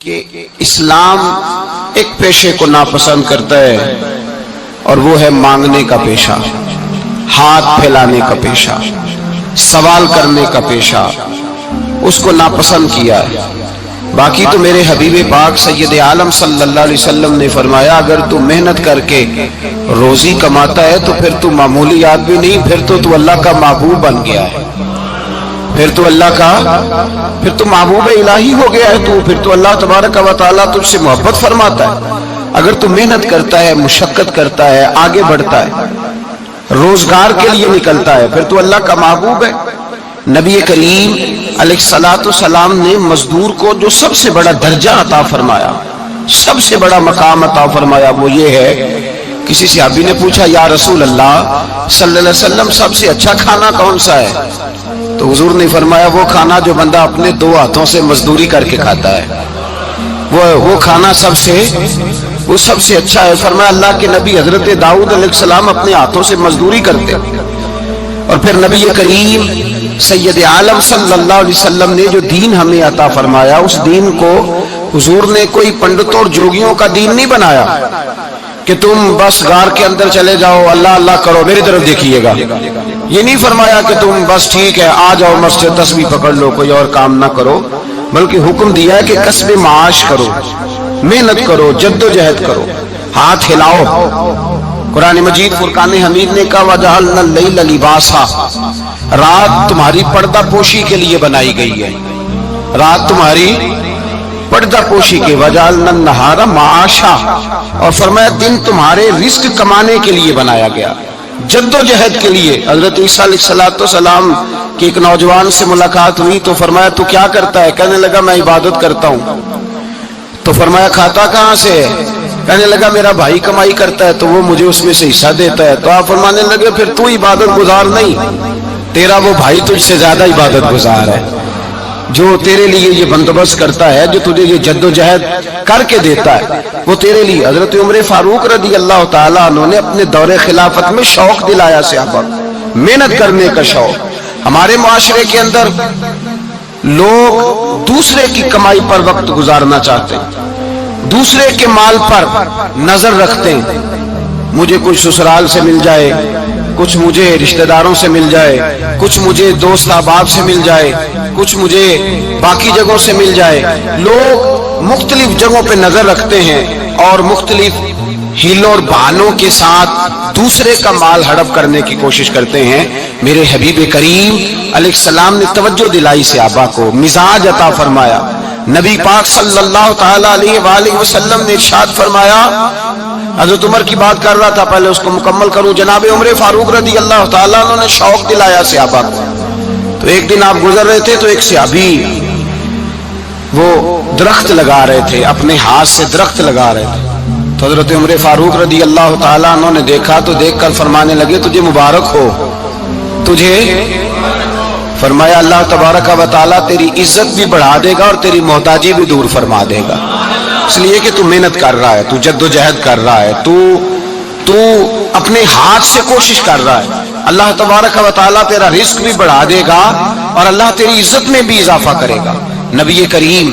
کہ اسلام ایک پیشے کو ناپسند کرتا ہے اور وہ ہے مانگنے کا پیشہ، ہاتھ پھیلانے کا پیشہ، سوال کرنے کا پیشہ، اس کو ناپسند کیا ہے۔ باقی تو میرے حبیب پاک سید عالم صلی اللہ علیہ وسلم نے فرمایا اگر تو محنت کر کے روزی کماتا ہے تو پھر تو معمولی آدمی نہیں، پھر تو اللہ کا محبوب بن گیا ہے، پھر تو محبوب الہی ہو گیا ہے، پھر تو اللہ تبارک و تعالیٰ تجھ سے محبت فرماتا ہے۔ اگر تو محنت کرتا ہے، مشقت کرتا ہے، آگے بڑھتا ہے، روزگار کے لیے نکلتا ہے، پھر تو اللہ کا محبوب ہے۔ نبی کریم علیہ الصلوۃ والسلام نے مزدور کو جو سب سے بڑا درجہ عطا فرمایا، سب سے بڑا مقام عطا فرمایا، وہ یہ ہے، کسی صحابی نے پوچھا یا رسول اللہ صلی اللہ علیہ وسلم سب سے اچھا کھانا کون سا ہے؟ تو حضور نے فرمایا وہ کھانا جو بندہ اپنے دو ہاتھوں سے مزدوری کر کے کھاتا ہے، وہ کھانا سب سے اچھا ہے۔ فرمایا اللہ کے نبی حضرت داؤد علیہ السلام اپنے ہاتھوں سے مزدوری کرتے، اور پھر نبی کریم سید عالم صلی اللہ علیہ وسلم نے جو دین ہمیں عطا فرمایا، اس دین کو حضور نے کوئی پنڈتوں اور جوگیوں کا دین نہیں بنایا کہ تم بس غار کے اندر چلے جاؤ، اللہ اللہ کرو، میری طرف دیکھیے گا۔ یہ نہیں فرمایا کہ تم بس ٹھیک ہے آ جاؤ مسجد تسبیح پکڑ لو، کوئی اور کام نہ کرو، بلکہ حکم دیا ہے کہ کسب معاش کرو، محنت کرو، جد و جہد کرو، ہاتھ ہلاؤ۔ قرآن مجید فرقان حمید نے کہا وَجَعَلْنَا اللَّيْلَ لِبَاسًا، رات تمہاری پردہ پوشی کے لیے بنائی گئی ہے، رات تمہاری پردہ پوشی کے، وَجَعَلْنَا النَّهَارَ مَعَاشًا، اور فرمایا دن تمہارے رزق کمانے کے لیے بنایا گیا، جد و جہد کے لیے۔ حضرت عیسیٰ علیہ السلام کی ایک نوجوان سے ملاقات ہوئی تو فرمایا تو کیا کرتا ہے؟ کہنے لگا میں عبادت کرتا ہوں۔ تو فرمایا کھاتا کہاں سے ہے؟ کہنے لگا میرا بھائی کمائی کرتا ہے تو وہ مجھے اس میں سے حصہ دیتا ہے۔ تو آپ فرمانے لگے پھر تو عبادت گزار نہیں، تیرا وہ بھائی تجھ سے زیادہ عبادت گزار ہے، جو تیرے لیے یہ بندوبست کرتا ہے، جو تجھے یہ جد و جہد کر کے دیتا ہے، وہ تیرے لیے۔ حضرت عمر فاروق رضی اللہ تعالیٰ عنہ نے اپنے دور خلافت میں شوق دلایا صحابہ، محنت کرنے کا شوق۔ ہمارے معاشرے کے اندر لوگ دوسرے کی کمائی پر وقت گزارنا چاہتے ہیں، دوسرے کے مال پر نظر رکھتے ہیں، مجھے کچھ سسرال سے مل جائے، کچھ مجھے رشتہ داروں سے مل جائے، کچھ مجھے دوست احباب سے مل جائے، کچھ مجھے باقی جگہوں سے مل جائے۔ لوگ مختلف جگہوں پہ نظر رکھتے ہیں اور مختلف ہیلوں اور بہانوں کے ساتھ دوسرے کا مال ہڑپ کرنے کی کوشش کرتے ہیں۔ میرے حبیب کریم علیہ السلام نے توجہ دلائی صحابہ کو، مزاج عطا فرمایا۔ نبی پاک صلی اللہ تعالیٰ علیہ وآلہ وسلم نے ارشاد فرمایا، حضرت عمر کی بات کر رہا تھا، پہلے اس کو مکمل کروں۔ جناب عمر فاروق رضی اللہ تعالیٰ عنہ نے شوق دلایا صحابہ کو۔ تو ایک دن آپ گزر رہے تھے تو ایک صحابی وہ درخت لگا رہے تھے، اپنے ہاتھ سے درخت لگا رہے تھے۔ تو حضرت عمر فاروق رضی اللہ تعالیٰ عنہ نے دیکھا تو دیکھ کر فرمانے لگے تجھے مبارک ہو، تجھے فرمایا اللہ تبارک و تعالیٰ تیری عزت بھی بڑھا دے گا اور تیری محتاجی بھی دور فرما دے گا، اس لیے کہ تو محنت کر رہا ہے، تو جد و جہد کر رہا ہے، تو اپنے ہاتھ سے کوشش کر رہا ہے۔ اللہ تبارک و تعالیٰ تیرا رزق بھی بڑھا دے گا اور اللہ تیری عزت میں بھی اضافہ کرے گا۔ نبی کریم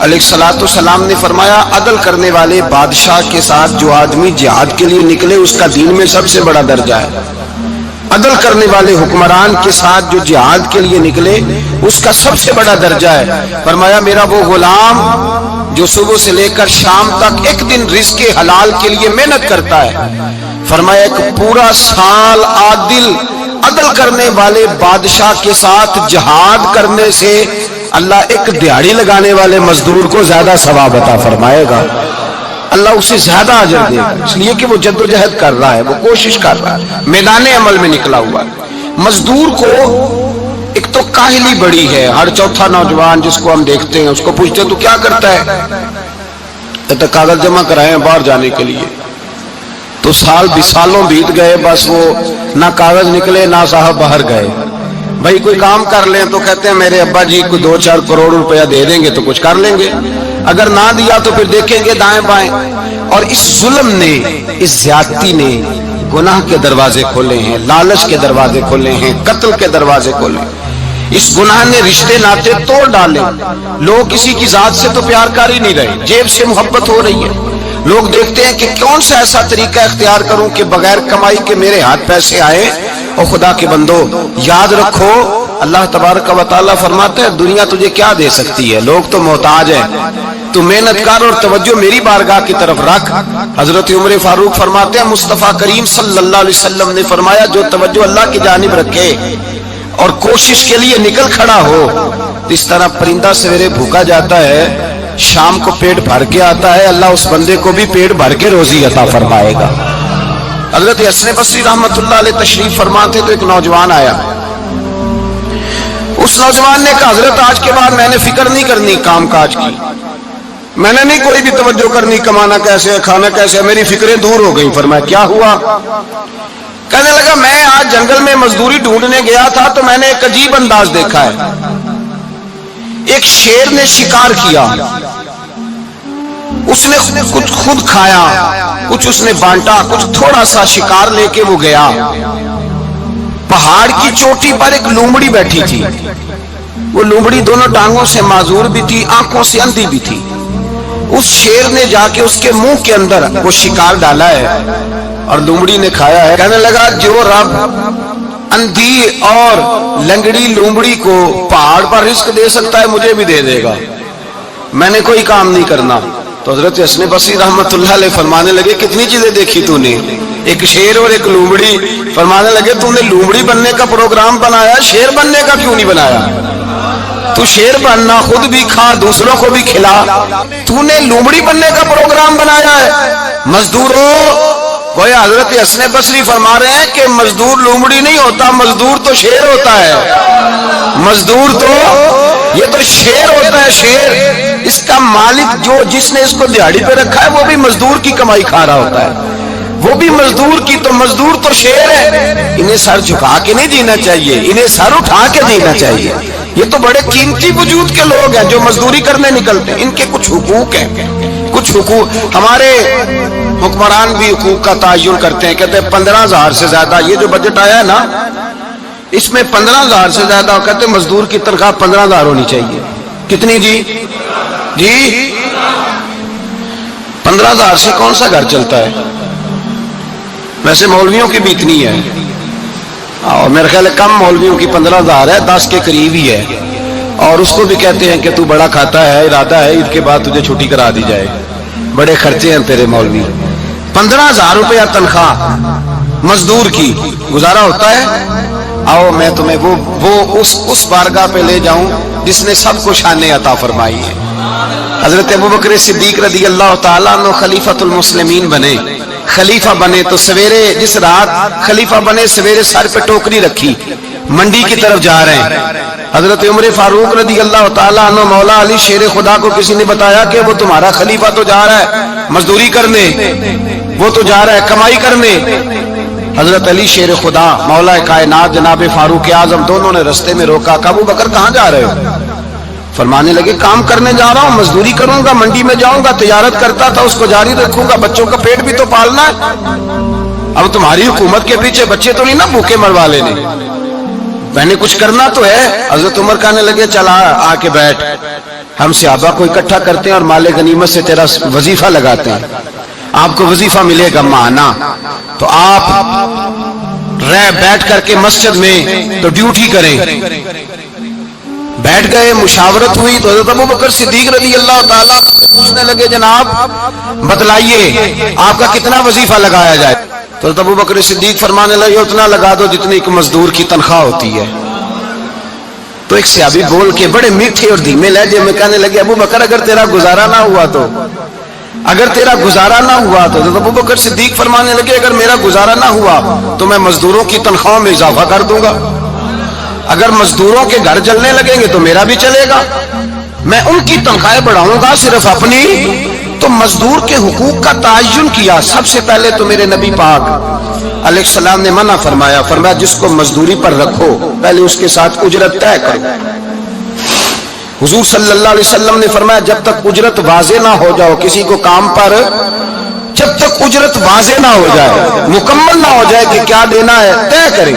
علیہ الصلوۃ والسلام نے فرمایا عدل کرنے والے بادشاہ کے ساتھ جو آدمی جہاد کے لیے نکلے اس کا دین میں سب سے بڑا درجہ ہے، عدل کرنے والے حکمران کے ساتھ جو جہاد کے لیے نکلے اس کا سب سے بڑا درجہ ہے۔ فرمایا میرا وہ غلام جو صبح سے لے کر شام تک ایک دن رزق حلال کے لیے محنت کرتا ہے، فرمایا ایک پورا سال عدل کرنے والے بادشاہ کے ساتھ جہاد کرنے سے اللہ ایک دیہڑی لگانے والے مزدور کو زیادہ ثواب عطا فرمائے گا، اللہ اسے زیادہ اجر دے گا، اس لیے کہ وہ جد و جہد کر رہا ہے، وہ کوشش کر رہا ہے، میدان عمل میں نکلا ہوا ہے۔ مزدور کو ایک تو کاہلی بڑی ہے، ہر چوتھا نوجوان جس کو ہم دیکھتے ہیں اس کو پوچھتے ہیں تو کیا کرتا ہے؟ کہتا کاغذ جمع کرائے ہیں باہر جانے کے لیے، تو سالوں بیت گئے، بس وہ نہ کاغذ نکلے نہ صاحب باہر گئے۔ بھائی کوئی کام کر لیں تو کہتے ہیں میرے ابا جی کو 2-4 کروڑ روپیہ دے دیں گے تو کچھ کر لیں گے، اگر نہ دیا تو پھر دیکھیں گے دائیں بائیں۔ اور اس ظلم نے، اس زیادتی نے گناہ کے دروازے کھولے ہیں، لالچ کے دروازے کھولے ہیں، قتل کے دروازے کھولے ہیں۔ اس گناہ نے رشتے ناطے توڑ ڈالے. لوگ کسی کی ذات سے تو پیار کر ہی نہیں رہے, جیب سے محبت ہو رہی ہے. لوگ دیکھتے ہیں کہ کون سا ایسا طریقہ اختیار کروں کہ بغیر کمائی کے میرے ہاتھ پیسے آئے. اور خدا کے بندو یاد رکھو, اللہ تبارک و تعالیٰ فرماتا ہے دنیا تجھے کیا دے سکتی ہے, لوگ تو محتاج ہیں, تو محنت کر اور توجہ میری بارگاہ کی طرف رکھ. حضرت عمر فاروق فرماتے ہیں مصطفیٰ کریم صلی اللہ علیہ وسلم نے فرمایا جو توجہ اللہ کی جانب رکھے اور کوشش کے لیے نکل کھڑا ہو, اس طرح پرندہ سویرے بھوکا جاتا ہے شام کو پیٹ بھر کے آتا ہے, اللہ اس بندے کو بھی پیٹ بھر کے روزی عطا فرمائے گا. حضرت حسن بصری رحمت اللہ علیہ تشریف فرما تھے تو ایک نوجوان آیا. اس نوجوان نے کہا حضرت آج کے بعد میں نے فکر نہیں کرنی کام کاج کی, میں نے نہیں کوئی بھی توجہ کرنی کمانا کیسے ہے کھانا کیسے ہے, میری فکریں دور ہو گئی. فرمایا کیا ہوا؟ کہنے لگا میں آج جنگل میں مزدوری ڈھونڈنے گیا تھا تو میں نے ایک عجیب انداز دیکھا ہے. ایک شیر نے شکار کیا, اس نے کچھ خود کھایا, کچھ اس نے بانٹا, کچھ تھوڑا سا شکار لے کے وہ گیا. پہاڑ کی چوٹی پر ایک لومڑی بیٹھی تھی, وہ لومڑی دونوں ٹانگوں سے معذور بھی تھی, آنکھوں سے اندھی بھی تھی. اس شیر نے جا کے اس کے منہ کے اندر وہ شکار ڈالا ہے اور لومڑی نے کھایا ہے. کہنے لگا جو رب اندھی اور لنگڑی لومڑی کو پہاڑ پر رزق دے سکتا ہے مجھے بھی دے دے گا, میں نے کوئی کام نہیں کرنا. تو حضرت حسن بصری رحمت اللہ علیہ فرمانے لگے کتنی چیزیں دیکھی تو نے, ایک شیر اور ایک لومڑی. فرمانے لگے تو نے لومڑی بننے کا پروگرام بنایا, شیر بننے کا کیوں نہیں بنایا؟ تو شیر بننا, خود بھی کھا دوسروں کو بھی کھلا, تو نے لومڑی بننے کا پروگرام بنایا ہے. مزدوروں گویا حضرت حسن بصری فرما رہے ہیں کہ مزدور لومڑی نہیں ہوتا, مزدور تو شیر ہوتا ہے. مزدور تو یہ تو شیر ہوتا ہے, شیر. اس کا مالک جو جس نے اس کو دیہڑی پہ رکھا ہے وہ بھی مزدور کی کمائی کھا رہا ہوتا ہے, وہ بھی مزدور کی. تو مزدور تو شیر ہے, انہیں سر جھکا کے نہیں جینا چاہیے, انہیں سر اٹھا کے جینا چاہیے. یہ تو بڑے قیمتی وجود کے لوگ ہیں جو مزدوری کرنے نکلتے ہیں, ان کے کچھ حقوق ہیں, کچھ حقوق. ہمارے حکمران بھی حقوق کا تعین کرتے ہیں, کہتے ہیں 15,000 سے زیادہ, یہ جو بجٹ آیا ہے نا اس میں 15,000 سے زیادہ, کہتے ہیں مزدور کی تنخواہ 15,000 ہونی چاہیے. کتنی جی؟ 15,000 سے کون سا گھر چلتا ہے؟ ویسے مولویوں کی بھی اتنی ہے, اور میرے خیال ہے کم مولویوں کی 15,000 ہے, 10 کے قریب ہی ہے. اور اس کو بھی کہتے ہیں کہ تو بڑا کھاتا ہے, ارادہ ہے عید کے بعد تجھے چھٹی کرا دی جائے, بڑے خرچے ہیں تیرے مولوی. 15,000 روپیہ تنخواہ مزدور کی, گزارا ہوتا ہے؟ آؤ میں تمہیں وہ اس بارگاہ پہ لے جاؤں جس نے سب کو شانیں عطا فرمائی ہے. حضرت ابوبکر صدیق رضی اللہ تعالیٰ عنہ خلیفۃ المسلمین بنے. خلیفہ بنے تو سویرے جس رات خلیفہ بنے سویرے سر پہ ٹوکری رکھی, منڈی کی طرف جا رہے ہیں. حضرت عمر فاروق رضی اللہ تعالیٰ عنہ مولا علی شیر خدا کو کسی نے بتایا کہ وہ تمہارا خلیفہ تو جا رہا ہے مزدوری کرنے, وہ تو جا رہا ہے کمائی کرنے. حضرت علی شیر خدا مولا کائنات جناب فاروق اعظم دونوں نے رستے میں روکا. کہ ابو بکر کہاں جا رہے ہو؟ فرمانے لگے کام کرنے جا رہا ہوں, مزدوری کروں گا, منڈی میں جاؤں گا, تجارت کرتا تھا اس کو جاری رکھوں گا, بچوں کا پیٹ بھی تو پالنا ہے. اب تمہاری حکومت کے پیچھے بچے تو نہیں نا بھوکے مروا لینے, میں نے کچھ کرنا تو ہے. حضرت عمر کہنے لگے چل آ کے بیٹھ, ہم صحابہ کو اکٹھا کرتے ہیں اور مال غنیمت سے تیرا وظیفہ لگاتے ہیں, آپ کو وظیفہ ملے گا ماہانہ. تو آپ بیٹھ کر کے مسجد میں تو ڈیوٹی کریں. بیٹھ گئے, مشاورت ہوئی تو حضرت ابوبکر صدیق رضی اللہ تعالیٰ پوچھنے لگے جناب بتلائیے آپ کا کتنا وظیفہ لگایا جائے. تو حضرت ابوبکر صدیق فرمانے لگے اتنا لگا دو جتنی ایک مزدور کی تنخواہ ہوتی ہے. تو ایک صحابی بول کے بڑے میٹھے اور دھیمے لہجے میں کہنے لگے ابو بکر اگر تیرا گزارا نہ ہوا تو, اگر تیرا گزارا نہ ہوا تو. حضرت ابوبکر صدیق فرمانے لگے اگر میرا گزارا نہ ہوا تو میں مزدوروں کی تنخواہوں میں اضافہ کر دوں گا, اگر مزدوروں کے گھر چلنے لگیں گے تو میرا بھی چلے گا, میں ان کی تنخواہیں بڑھاؤں گا صرف اپنی. تو مزدور کے حقوق کا تعین کیا. سب سے پہلے تو میرے نبی پاک علیہ السلام نے منع فرمایا, فرمایا جس کو مزدوری پر رکھو پہلے اس کے ساتھ اجرت طے کرو. حضور صلی اللہ علیہ وسلم نے فرمایا جب تک اجرت واضح نہ ہو جاؤ کسی کو کام پر, جب تک اجرت واضح نہ ہو جائے, مکمل نہ ہو جائے کہ کیا دینا ہے, طے کریں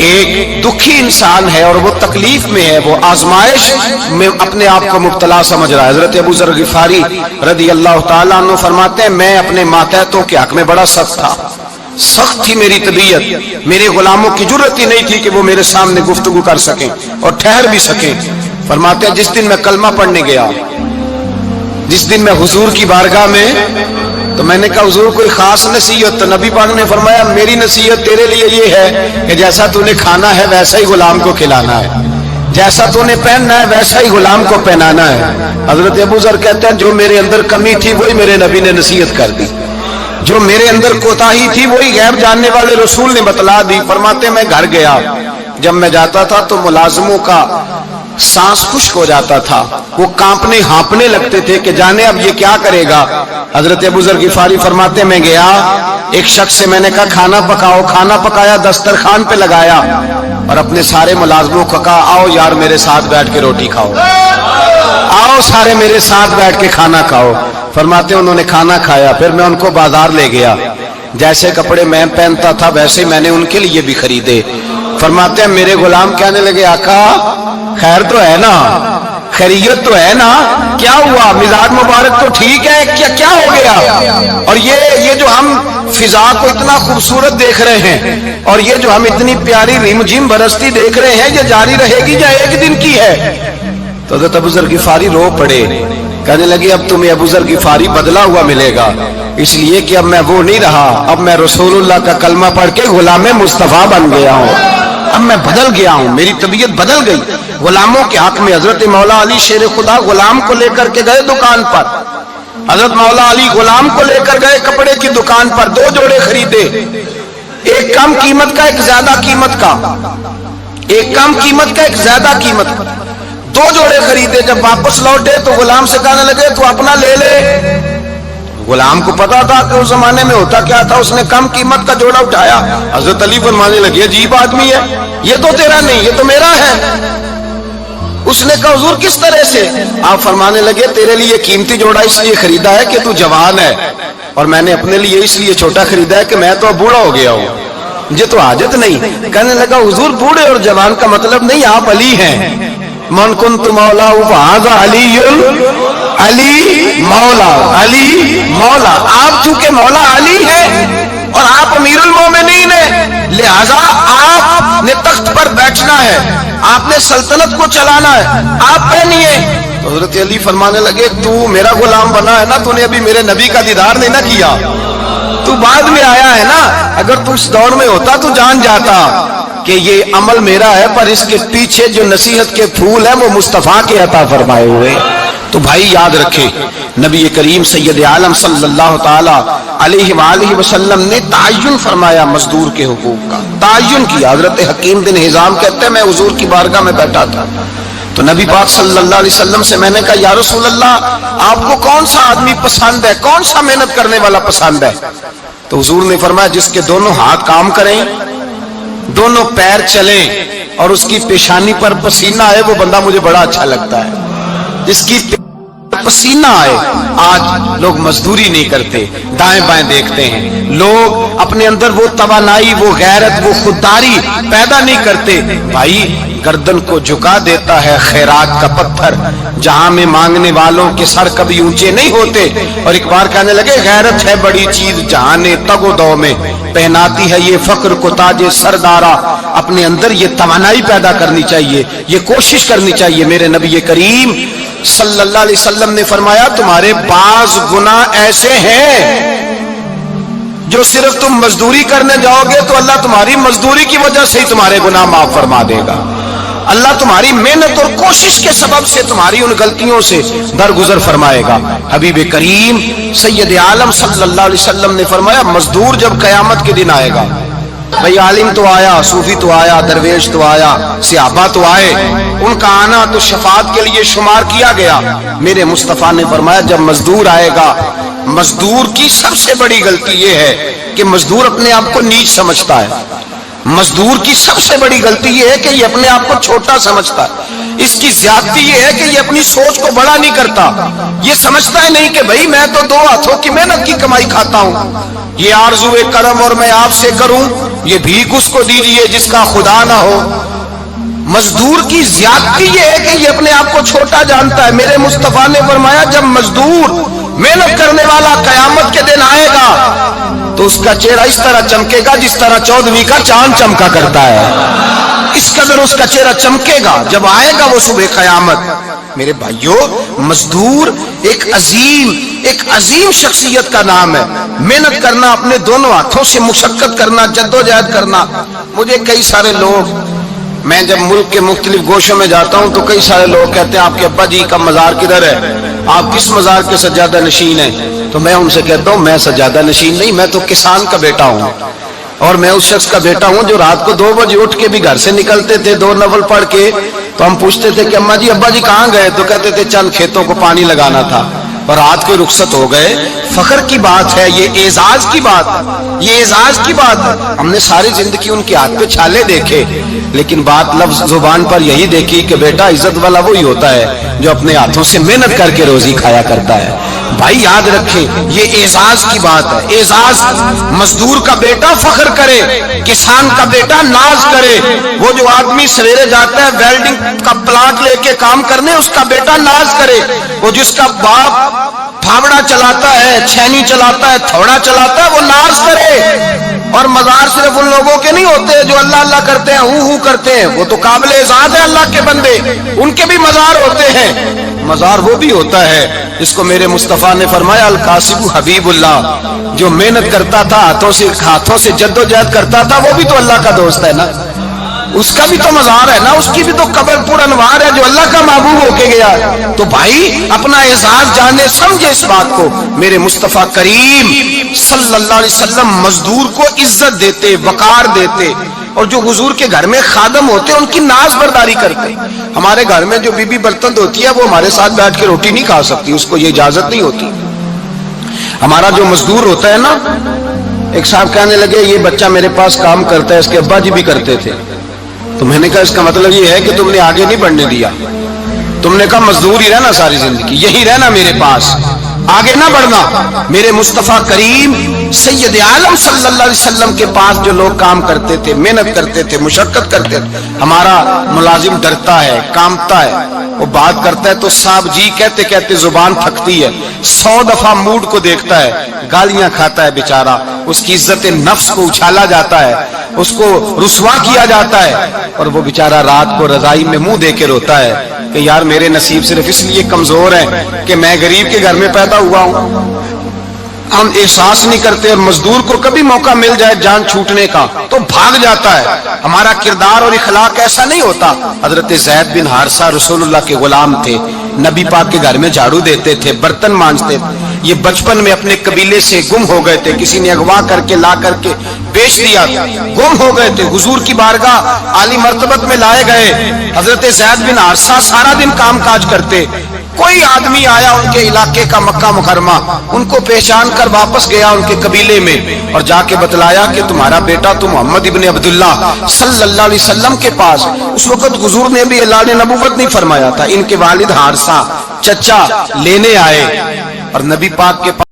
ایک دکھی انسان ہے اور وہ تکلیف میں ہے، وہ آزمائش میں اپنے آپ کو مبتلا سمجھ رہا ہے۔ حضرت ابو ذر غفاری رضی اللہ تعالیٰ عنہ فرماتے ہیں میں اپنے ماتحتوں کے حق میں بڑا سخت تھا، سخت تھی میری طبیعت، میرے غلاموں کی جرت ہی نہیں تھی کہ وہ میرے سامنے گفتگو کر سکیں اور ٹھہر بھی سکیں۔ فرماتے ہیں جس دن میں کلمہ پڑھنے گیا، جس دن میں حضور کی بارگاہ میں، تو میں نے کہا حضور کوئی خاص نصیحت؟ تو نبی پاک نے فرمایا میری نصیحت تیرے لیے یہ ہے کہ جیسا تو نے کھانا ہے ویسا ہی غلام کو کھلانا ہے، جیسا تو نے پہننا ہے ویسا ہی غلام کو پہنانا ہے۔ حضرت ابو ذر کہتے ہیں جو میرے اندر کمی تھی وہی میرے نبی نے نصیحت کر دی، جو میرے اندر کوتاہی تھی وہی غیب جاننے والے رسول نے بتلا دی۔ فرماتے میں گھر گیا، جب میں جاتا تھا تو ملازموں کا سانس خشک ہو جاتا تھا، وہ کانپنے ہانپنے لگتے تھے کہ جانے اب یہ کیا کرے گا۔ حضرت ابو ذر غفاری فرماتے میں گیا، ایک شخص سے میں نے کہا کھانا پکاؤ، کھانا پکایا، دسترخوان پہ لگایا اور اپنے سارے ملازموں کو کہا آؤ یار میرے ساتھ بیٹھ کے روٹی کھاؤ، آؤ سارے میرے ساتھ بیٹھ کے کھانا کھاؤ۔ فرماتے انہوں نے کھانا کھایا، پھر میں ان کو بازار لے گیا، جیسے کپڑے میں پہنتا تھا ویسے میں نے ان کے لیے بھی خریدے۔ فرماتے ہیں میرے غلام کہنے لگے آقا خیر تو ہے نا، خیریت تو ہے نا، کیا ہوا؟ مزاج مبارک تو ٹھیک ہے، کیا ہو گیا؟ اور یہ جو ہم فضا کو اتنا خوبصورت دیکھ رہے ہیں اور یہ جو ہم اتنی پیاری ریم جھیم برستی دیکھ رہے ہیں، یہ جاری رہے گی یا ایک دن کی ہے؟ تو حضرت ابو ذر غفاری رو پڑے، کہنے لگے اب تمہیں ابو ذر غفاری بدلا ہوا ملے گا، اس لیے کہ اب میں وہ نہیں رہا، اب میں رسول اللہ کا کلمہ پڑھ کے غلام مصطفیٰ بن گیا ہوں، اب میں بدل گیا ہوں، میری طبیعت بدل گئی۔ غلاموں کے حق میں حضرت مولا علی شیر خدا غلام کو لے کر کے گئے دکان پر، حضرت مولا علی غلام کو لے کر گئے کپڑے کی دکان پر، 2 جوڑے خریدے، ایک کم قیمت کا ایک زیادہ قیمت کا، ایک کم قیمت کا ایک زیادہ قیمت کا، 2 جوڑے خریدے۔ جب واپس لوٹے تو غلام سے کہنے لگے تو اپنا لے لے۔ غلام کو پتا تھا کہ اس زمانے میں ہوتا کیا تھا، اس نے کم قیمت کا جوڑا اٹھایا۔ حضرت علی فرمانے لگے عجیب آدمی ہے، یہ تو تیرا نہیں، یہ تو میرا ہے۔ اس نے کہا حضور کس طرح سے؟ آپ فرمانے لگے تیرے لیے قیمتی جوڑا اس لیے خریدا ہے کہ تو جوان ہے، اور میں نے اپنے لیے اس لیے چھوٹا خریدا ہے کہ میں تو اب بوڑھا ہو گیا ہوں، مجھے تو حاجت نہیں۔ کہنے لگا حضور بوڑھے اور جوان کا مطلب نہیں، آپ علی ہیں، من کنت مولا فہذا علی علی مولا، علی مولا، آپ چونکہ مولا علی ہیں اور آپ امیر المومنین ہیں، لہذا آپ نے تخت پر بیٹھنا ہے، آپ نے سلطنت کو چلانا ہے، آپ پہنیے۔ تو حضرت علی فرمانے لگے تو میرا غلام بنا ہے نا، تو نے ابھی میرے نبی کا دیدار نہیں نہ کیا، تو بعد میں آیا ہے نا، اگر تو اس دور میں ہوتا تو جان جاتا کہ یہ عمل میرا ہے، پر اس کے پیچھے جو نصیحت کے پھول ہیں وہ مصطفیٰ کے عطا فرمائے ہوئے۔ تو بھائی یاد رکھے نبی کریم سید عالم صلی اللہ تعالی علیہ وآلہ وسلم نے تعین فرمایا مزدور کے حقوق کا، تعین کیا۔ حضرت حکیم بن حزام کہتے ہیں میں حضور کی بارگاہ میں بیٹھا تھا تو نبی پاک صلی اللہ علیہ وسلم سے میں نے کہا یا رسول اللہ آپ کو کون سا آدمی پسند ہے، کون سا محنت کرنے والا پسند ہے؟ تو حضور نے فرمایا جس کے دونوں ہاتھ کام کریں، دونوں پیر چلیں اور اس کی پیشانی پر پسینہ آئے، وہ بندہ مجھے بڑا اچھا لگتا ہے۔ جس کی پسینہ آئے، آج لوگ مزدوری نہیں کرتے، دائیں بائیں دیکھتے ہیں، لوگ اپنے اندر وہ توانائی، وہ غیرت، وہ خودداری پیدا نہیں کرتے۔ بھائی گردن کو جھکا دیتا ہے خیرات کا پتھر، جہاں میں مانگنے والوں کے سر کبھی اونچے نہیں ہوتے۔ اور ایک بار کہنے لگے غیرت ہے بڑی چیز جہاں نے تگ و دو میں پہناتی ہے یہ فقر کو تاج سردارا۔ اپنے اندر یہ توانائی پیدا کرنی چاہیے، یہ کوشش کرنی چاہیے۔ میرے نبی کریم صلی اللہ علیہ وسلم نے فرمایا تمہارے بعض گناہ ایسے ہیں جو صرف تم مزدوری کرنے جاؤ گے تو اللہ تمہاری مزدوری کی وجہ سے ہی تمہارے گناہ معاف فرما دے گا، اللہ تمہاری محنت اور کوشش کے سبب سے تمہاری ان غلطیوں سے درگزر فرمائے گا۔ حبیب کریم سید عالم صلی اللہ علیہ وسلم نے فرمایا مزدور جب قیامت کے دن آئے گا، بھئی عالم تو آیا، صوفی تو آیا، درویش تو آیا، صحابہ تو آئے، ان کا آنا تو شفاعت کے لیے شمار کیا گیا۔ میرے مصطفیٰ نے فرمایا جب مزدور آئے گا، مزدور کی سب سے بڑی غلطی یہ ہے کہ مزدور اپنے آپ کو نیچ سمجھتا ہے، مزدور کی سب سے بڑی غلطی یہ ہے کہ یہ اپنے آپ کو چھوٹا سمجھتا ہے. اس کی زیادتی یہ ہے کہ یہ اپنی سوچ کو بڑا نہیں کرتا. یہ سمجھتا ہے نہیں کہ بھائی میں تو دو ہاتھوں کی محنت کی کمائی کھاتا ہوں, یہ آرزو کرم اور میں آپ سے کروں, یہ بھیک اس کو دیجیے جس کا خدا نہ ہو. مزدور کی زیادتی یہ ہے کہ یہ اپنے آپ کو چھوٹا جانتا ہے. میرے مصطفیٰ نے فرمایا جب مزدور محنت کرنے والا قیامت کے دن آئے گا تو اس کا چہرہ اس طرح چمکے گا جس طرح 14ویں کا چاند چمکا کرتا ہے. اس قدر اس کا چہرہ چمکے گا جب آئے گا وہ صبح قیامت. میرے بھائیوں, مزدور ایک عظیم شخصیت کا نام ہے. محنت کرنا, اپنے دونوں ہاتھوں سے مشقت کرنا, جدوجہد کرنا. مجھے کئی سارے لوگ, میں جب ملک کے مختلف گوشوں میں جاتا ہوں تو کئی سارے لوگ کہتے ہیں آپ کے ابا جی کا مزار کدھر ہے, آپ کس مزار کے سجادہ نشین ہیں؟ تو میں ان سے کہتا ہوں میں سجادہ نشین نہیں, میں تو کسان کا بیٹا ہوں, اور میں اس شخص کا بیٹا ہوں جو رات کو 2 بجے اٹھ کے بھی گھر سے نکلتے تھے 2 نفل پڑھ کے. تو ہم پوچھتے تھے کہ اماں جی ابا جی کہاں گئے؟ تو کہتے تھے چند کھیتوں کو پانی لگانا تھا, اور رات کو رخصت ہو گئے. فخر کی بات ہے, یہ اعزاز کی بات ہے, یہ اعزاز کی بات ہے. ہم نے ساری زندگی ان کے ہاتھ پہ چھالے دیکھے, لیکن بات لفظ زبان پر یہی دیکھی کہ بیٹا عزت والا وہی ہوتا ہے جو اپنے ہاتھوں سے محنت کر کے روزی کھایا کرتا ہے. بھائی یاد رکھیں, یہ اعزاز کی بات ہے. اعزاز, مزدور کا بیٹا فخر کرے, کسان کا بیٹا ناز کرے. وہ جو آدمی سویرے جاتا ہے ویلڈنگ کا پلانٹ لے کے کام کرنے, اس کا بیٹا ناز کرے. وہ جس کا باپ پھاوڑا چلاتا ہے, چھینی چلاتا ہے, تھوڑا چلاتا ہے, وہ ناز کرے. اور مزار صرف ان لوگوں کے نہیں ہوتے جو اللہ اللہ کرتے ہیں, ہو کرتے ہیں, وہ تو قابل اعزاز ہے اللہ کے بندے, ان کے بھی مزار ہوتے ہیں. مزار وہ بھی ہوتا ہے جس کو میرے مصطفیٰ نے فرمایا القاسب حبیب اللہ, جو محنت کرتا تھا, ہاتھوں سے جدوجہد کرتا تھا, وہ بھی تو اللہ کا دوست ہے نا, اس کا بھی تو مزار ہے نا, اس کی بھی تو قبر پر انوار ہے جو اللہ کا محبوب ہو کے گیا. تو بھائی اپنا اعزاز جانے, سمجھے اس بات کو. میرے مصطفیٰ کریم صلی اللہ علیہ وسلم مزدور کو عزت دیتے, وقار دیتے, اور جو حضور کے گھر میں خادم ہوتے ان کی ناز برداری کرتے. ہمارے گھر میں جو بی بی برتن دھوتی ہے وہ ہمارے ساتھ بیٹھ کے روٹی نہیں کھا سکتی, اس کو یہ اجازت نہیں ہوتی. ہمارا جو مزدور ہوتا ہے نا, ایک صاحب کہنے لگے یہ بچہ میرے پاس کام کرتا ہے, اس کے ابا جی بھی کرتے تھے. تو میں نے کہا اس کا مطلب یہ ہے کہ تم نے آگے نہیں بڑھنے دیا, تم نے کہا مزدور ہی رہنا ساری زندگی, یہی رہنا میرے پاس, آگے نہ بڑھنا. میرے مصطفیٰ کریم سید عالم صلی اللہ علیہ وسلم کے پاس جو لوگ کام کرتے تھے, محنت کرتے تھے, مشقت کرتے تھے. ہمارا ملازم ڈرتا ہے, کامتا ہے, وہ بات کرتا ہے تو صاحب جی کہتے کہتے زبان تھکتی ہے, 100 دفعہ موڈ کو دیکھتا ہے, گالیاں کھاتا ہے بیچارہ, اس کی عزت نفس کو اچھالا جاتا ہے, اس کو رسوا کیا جاتا ہے, اور وہ بیچارہ رات کو رضائی میں منہ دے کے روتا ہے کہ یار میرے نصیب صرف اس لیے کمزور ہیں کہ میں غریب کے گھر میں پیدا ہوا ہوں. ہم احساس نہیں کرتے, اور مزدور کو کبھی موقع مل جائے جان چھوٹنے کا تو بھاگ جاتا ہے. ہمارا کردار اور اخلاق ایسا نہیں ہوتا. حضرت زید بن حارثہ رسول اللہ کے غلام تھے, نبی پاک کے گھر میں جھاڑو دیتے تھے, برتن مانجتے تھے. یہ بچپن میں اپنے قبیلے سے گم ہو گئے تھے, کسی نے اغوا کر کے لا کر کے بیچ دیا, گم ہو گئے تھے. حضور کی بارگاہ عالی مرتبت میں لائے گئے. حضرت زید بن حارثہ سارا دن کام کاج کرتے. کوئی آدمی آیا ان کے علاقے کا, مکہ مکرمہ, ان کو پہچان کر واپس گیا ان کے قبیلے میں, اور جا کے بتلایا کہ تمہارا بیٹا تو محمد ابن عبداللہ صلی اللہ علیہ وسلم کے پاس. اس وقت حضور نے بھی اللہ نے نبوت نہیں فرمایا تھا. ان کے والد حارثہ چچا لینے آئے اور نبی پاک کے پاس